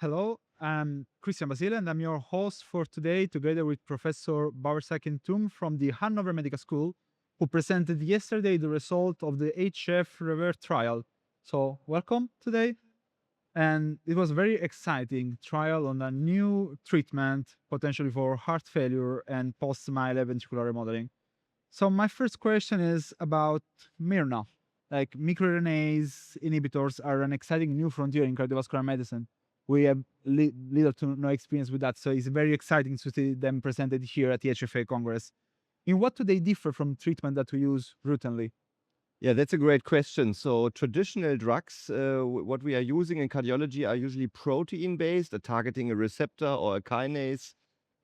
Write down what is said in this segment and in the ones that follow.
Hello, I'm Christian Basile, and I'm your host for today, together with Professor Bauersack Tum from the Hanover Medical School, who presented yesterday the result of the HF REVERT trial. So, welcome today. And it was a very exciting trial on a new treatment, potentially for heart failure and post-mile ventricular remodeling. So, my first question is about Myrna. Like microRNAs inhibitors are an exciting new frontier in cardiovascular medicine. We have little to no experience with that, so it's very exciting to see them presented here at the HFA Congress. In what do they differ from treatment that we use routinely? Yeah, that's a great question. So traditional drugs, what we are using in cardiology are usually protein-based, targeting a receptor or a kinase.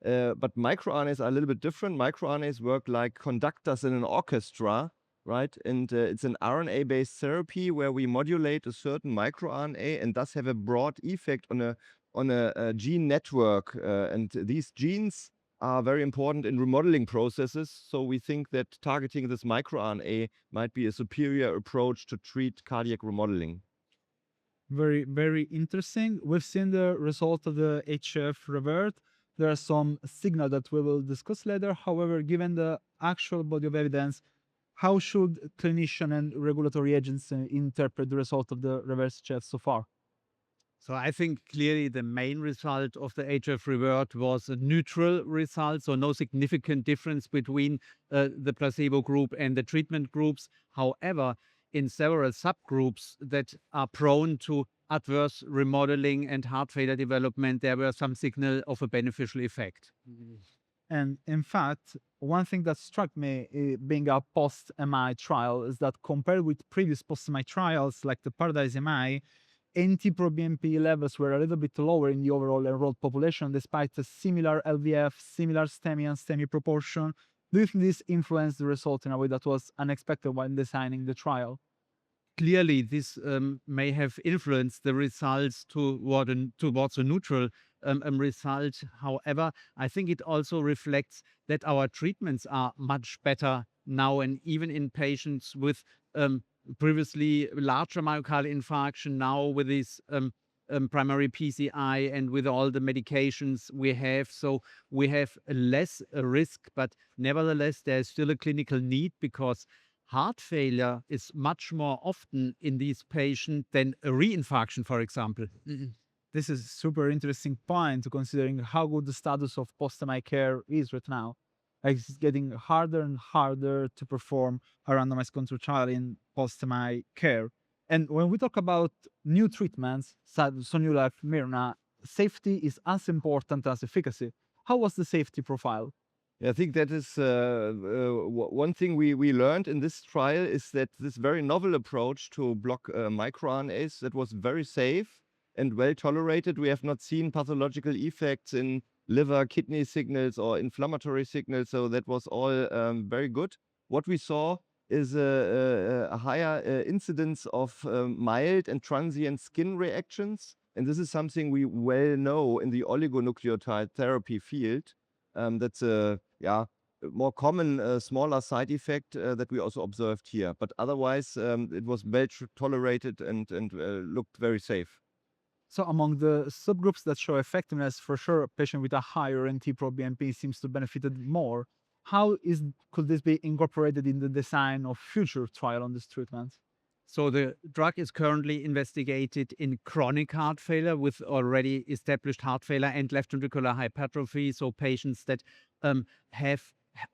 But microRNAs are a little bit different. MicroRNAs work like conductors in an orchestra, right? And it's an RNA-based therapy where we modulate a certain microRNA and thus have a broad effect on a gene network. And these genes are very important in remodeling processes. So we think that targeting this microRNA might be a superior approach to treat cardiac remodeling. Very, very interesting. We've seen the result of the HF REVERT. There are some signals that we will discuss later. However, given the actual body of evidence, how should clinician and regulatory agents interpret the result of the reverse HF so far? So I think clearly the main result of the HF revert was a neutral result, so no significant difference between the placebo group and the treatment groups. However, in several subgroups that are prone to adverse remodeling and heart failure development, there were some signal of a beneficial effect. And in fact, one thing that struck me being a post MI trial is that compared with previous post MI trials like the Paradise MI, NT-proBNP levels were a little bit lower in the overall enrolled population despite a similar LVF, similar STEMI and STEMI proportion. Do you think this influenced the result in a way that was unexpected when designing the trial? Clearly, this may have influenced the results towards a neutral result. However, I think it also reflects that our treatments are much better now, and even in patients with previously larger myocardial infarction, now with this primary PCI and with all the medications we have. So we have less risk, but nevertheless, there's still a clinical need because heart failure is much more often in these patients than a reinfarction, for example. This is a super interesting point considering how good the status of post-MI care is right now. Like it's getting harder and harder to perform a randomized control trial in post-MI care. And when we talk about new treatments, so new like Myrna, safety is as important as efficacy. How was the safety profile? I think that is one thing we learned in this trial is that this very novel approach to block microRNAs that was very safe and well tolerated. We have not seen pathological effects in liver, kidney signals or inflammatory signals, so that was all very good. What we saw is a higher incidence of mild and transient skin reactions, and this is something we well know in the oligonucleotide therapy field. That's a more common, smaller side effect that we also observed here. But otherwise, it was well tolerated and looked very safe. So among the subgroups that show effectiveness, for sure, a patient with a higher NT-proBNP seems to benefited more. Could this be incorporated in the design of future trial on this treatment? So the drug is currently investigated in chronic heart failure with already established heart failure and left ventricular hypertrophy. So patients that have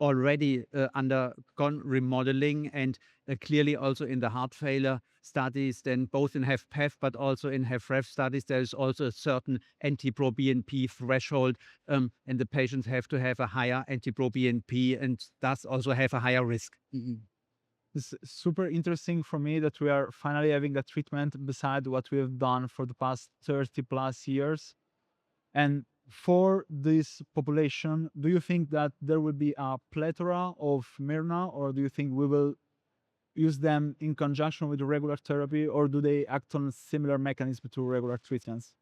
already undergone remodeling and clearly also in the heart failure studies, then both in HFpEF but also in HFrEF studies, there is also a certain NT-proBNP threshold, and the patients have to have a higher NT-proBNP and thus also have a higher risk. It's super interesting for me that we are finally having a treatment beside what we have done for the past 30 plus years. And for this population, do you think that there will be a plethora of Myrna, or do you think we will use them in conjunction with the regular therapy, or do they act on a similar mechanism to regular treatments?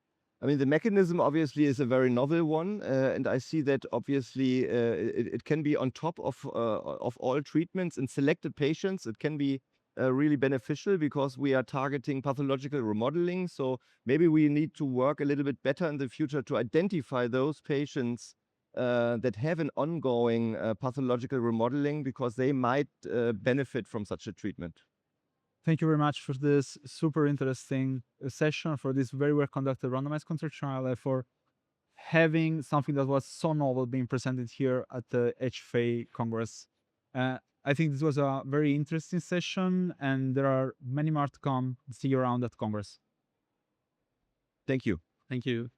I mean, the mechanism obviously is a very novel one, and I see that obviously it can be on top of all treatments in selected patients. It can be really beneficial because we are targeting pathological remodeling. So maybe we need to work a little bit better in the future to identify those patients that have an ongoing pathological remodeling because they might benefit from such a treatment. Thank you very much for this super interesting session, for this very well conducted randomized control trial, and for having something that was so novel being presented here at the HFA Congress. I think this was a very interesting session, and there are many more to come. See you around at Congress. Thank you. Thank you.